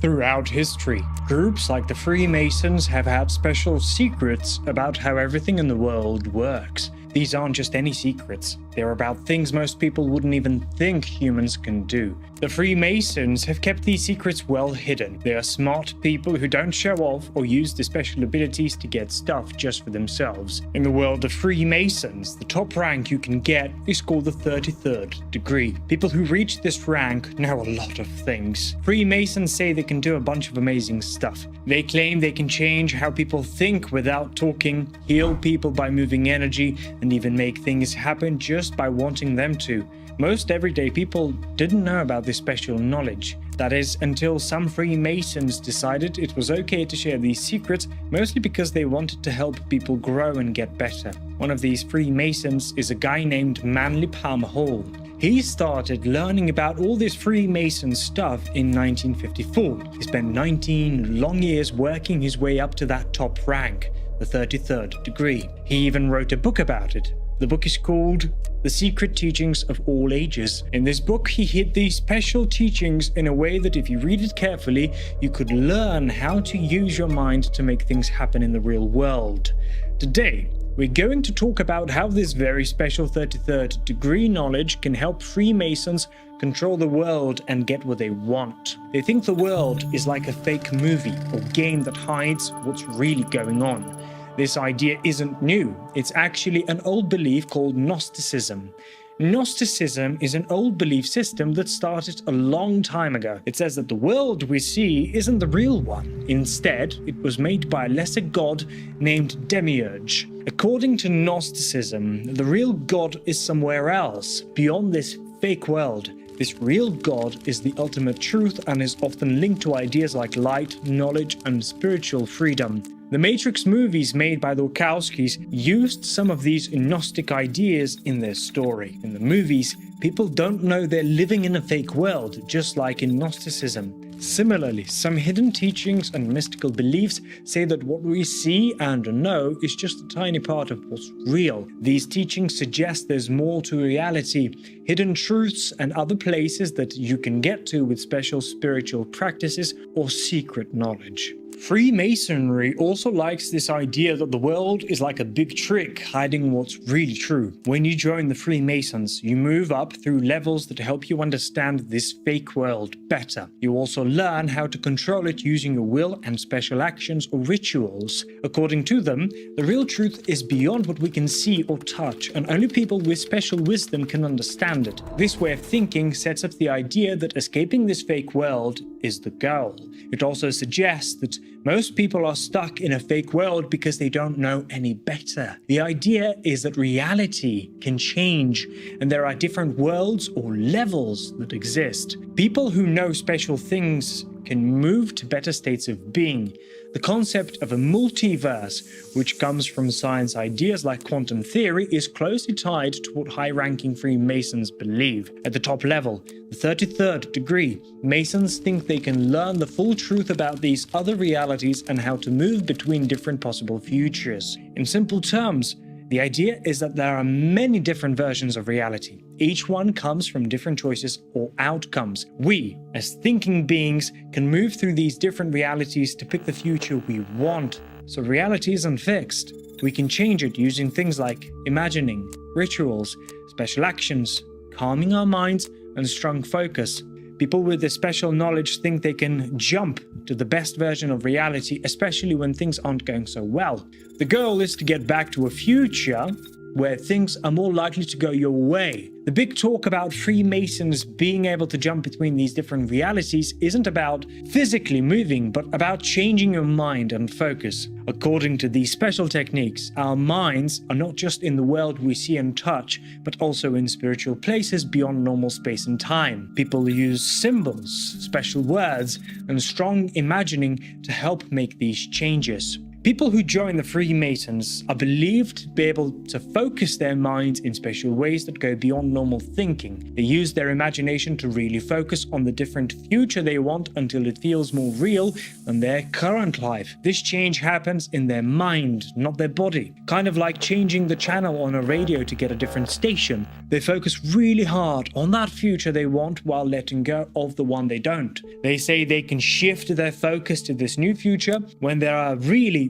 Throughout history, groups like the Freemasons have had special secrets about how everything in the world works. These aren't just any secrets. They're about things most people wouldn't even think humans can do. The Freemasons have kept these secrets well hidden. They are smart people who don't show off or use their special abilities to get stuff just for themselves. In the world of Freemasons, the top rank you can get is called the 33rd degree. People who reach this rank know a lot of things. Freemasons say they can do a bunch of amazing stuff. They claim they can change how people think without talking, heal people by moving energy, and even make things happen just by wanting them to. Most everyday people didn't know about this special knowledge. That is, until some Freemasons decided it was okay to share these secrets, mostly because they wanted to help people grow and get better. One of these Freemasons is a guy named Manly Palmer Hall. He started learning about all this Freemason stuff in 1954. He spent 19 long years working his way up to that top rank, the 33rd degree. He even wrote a book about it. The book is called The Secret Teachings of All Ages. In this book, he hid these special teachings in a way that if you read it carefully, you could learn how to use your mind to make things happen in the real world. Today, we're going to talk about how this very special 33rd degree knowledge can help Freemasons control the world and get what they want. They think the world is like a fake movie or game that hides what's really going on. This idea isn't new. It's actually an old belief called Gnosticism. Gnosticism is an old belief system that started a long time ago. It says that the world we see isn't the real one. Instead, it was made by a lesser god named Demiurge. According to Gnosticism, the real god is somewhere else, beyond this fake world. This real God is the ultimate truth and is often linked to ideas like light, knowledge, and spiritual freedom. The Matrix movies made by the Wachowskis used some of these Gnostic ideas in their story. In the movies, people don't know they're living in a fake world, just like in Gnosticism. Similarly, some hidden teachings and mystical beliefs say that what we see and know is just a tiny part of what's real. These teachings suggest there's more to reality, hidden truths and other places that you can get to with special spiritual practices or secret knowledge. Freemasonry also likes this idea that the world is like a big trick hiding what's really true. When you join the Freemasons, you move up through levels that help you understand this fake world better. You also learn how to control it using your will and special actions or rituals. According to them, the real truth is beyond what we can see or touch, and only people with special wisdom can understand it. This way of thinking sets up the idea that escaping this fake world is the goal. It also suggests that most people are stuck in a fake world because they don't know any better. The idea is that reality can change and there are different worlds or levels that exist. People who know special things can move to better states of being. The concept of a multiverse, which comes from science ideas like quantum theory, is closely tied to what high-ranking Freemasons believe. At the top level, the 33rd degree, Masons think they can learn the full truth about these other realities and how to move between different possible futures. In simple terms, the idea is that there are many different versions of reality. Each one comes from different choices or outcomes. We, as thinking beings, can move through these different realities to pick the future we want. So reality isn't fixed. We can change it using things like imagining, rituals, special actions, calming our minds, and strong focus. People with this special knowledge think they can jump to the best version of reality, especially when things aren't going so well. The goal is to get back to a future where things are more likely to go your way. The big talk about Freemasons being able to jump between these different realities isn't about physically moving, but about changing your mind and focus. According to these special techniques, our minds are not just in the world we see and touch, but also in spiritual places beyond normal space and time. People use symbols, special words, and strong imagining to help make these changes. People who join the Freemasons are believed to be able to focus their minds in special ways that go beyond normal thinking. They use their imagination to really focus on the different future they want until it feels more real than their current life. This change happens in their mind, not their body. Kind of like changing the channel on a radio to get a different station. They focus really hard on that future they want while letting go of the one they don't. They say they can shift their focus to this new future when they are really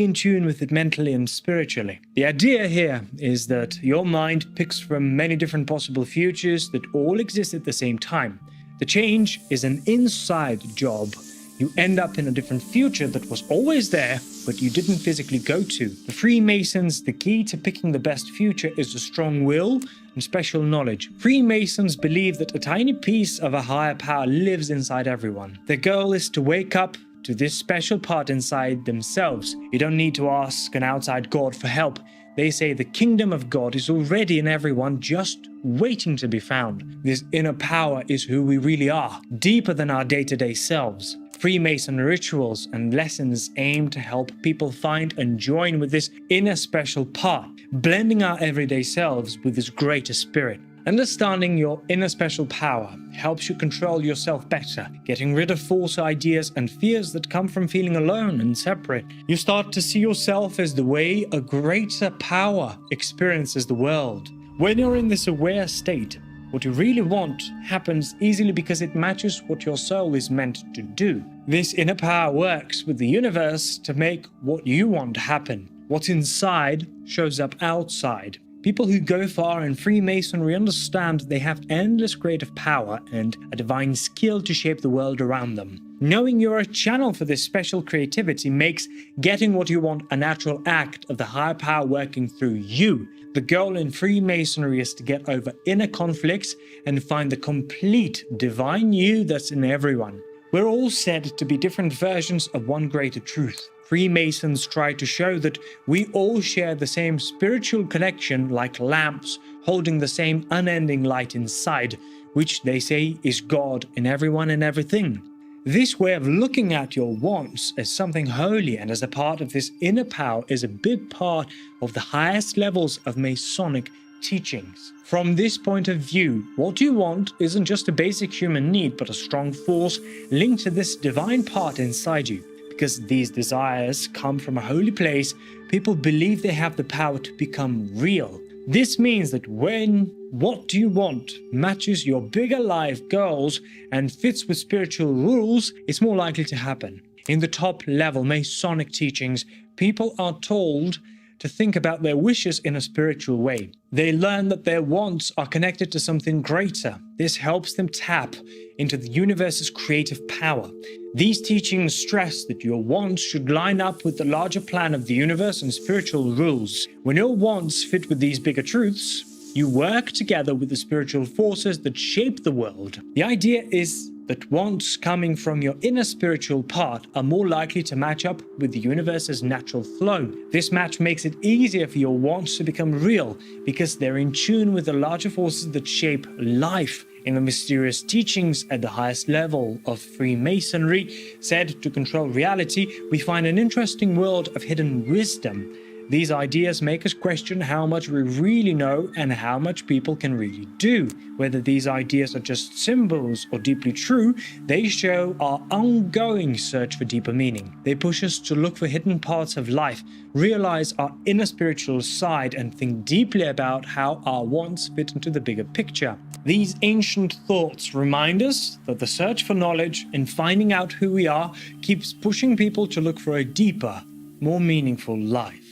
in tune with it mentally and spiritually. The idea here is that your mind picks from many different possible futures that all exist at the same time. The change is an inside job. You end up in a different future that was always there, but you didn't physically go to. The Freemasons, the key to picking the best future is a strong will and special knowledge. Freemasons believe that a tiny piece of a higher power lives inside everyone. Their goal is to wake up to this special part inside themselves. You don't need to ask an outside God for help. They say the kingdom of God is already in everyone, just waiting to be found. This inner power is who we really are, deeper than our day-to-day selves. Freemason rituals and lessons aim to help people find and join with this inner special part, blending our everyday selves with this greater spirit. Understanding your inner special power helps you control yourself better, getting rid of false ideas and fears that come from feeling alone and separate. You start to see yourself as the way a greater power experiences the world. When you're in this aware state, what you really want happens easily because it matches what your soul is meant to do. This inner power works with the universe to make what you want happen. What's inside shows up outside. People who go far in Freemasonry understand they have endless creative power and a divine skill to shape the world around them. Knowing you're a channel for this special creativity makes getting what you want a natural act of the higher power working through you. The goal in Freemasonry is to get over inner conflicts and find the complete divine you that's in everyone. We're all said to be different versions of one greater truth. Freemasons try to show that we all share the same spiritual connection, like lamps holding the same unending light inside, which they say is God in everyone and everything. This way of looking at your wants as something holy and as a part of this inner power is a big part of the highest levels of Masonic teachings. From this point of view, what you want isn't just a basic human need, but a strong force linked to this divine part inside you. Because these desires come from a holy place, people believe they have the power to become real. This means that when what do you want matches your bigger life goals and fits with spiritual rules, it's more likely to happen. In the top level Masonic teachings, people are told to think about their wishes in a spiritual way. They learn that their wants are connected to something greater. This helps them tap into the universe's creative power. These teachings stress that your wants should line up with the larger plan of the universe and spiritual rules. When your wants fit with these bigger truths, you work together with the spiritual forces that shape the world. The idea is that wants coming from your inner spiritual part are more likely to match up with the universe's natural flow. This match makes it easier for your wants to become real because they're in tune with the larger forces that shape life. In the mysterious teachings at the highest level of Freemasonry, said to control reality, we find an interesting world of hidden wisdom. These ideas make us question how much we really know and how much people can really do. Whether these ideas are just symbols or deeply true, they show our ongoing search for deeper meaning. They push us to look for hidden parts of life, realize our inner spiritual side, and think deeply about how our wants fit into the bigger picture. These ancient thoughts remind us that the search for knowledge and finding out who we are keeps pushing people to look for a deeper, more meaningful life.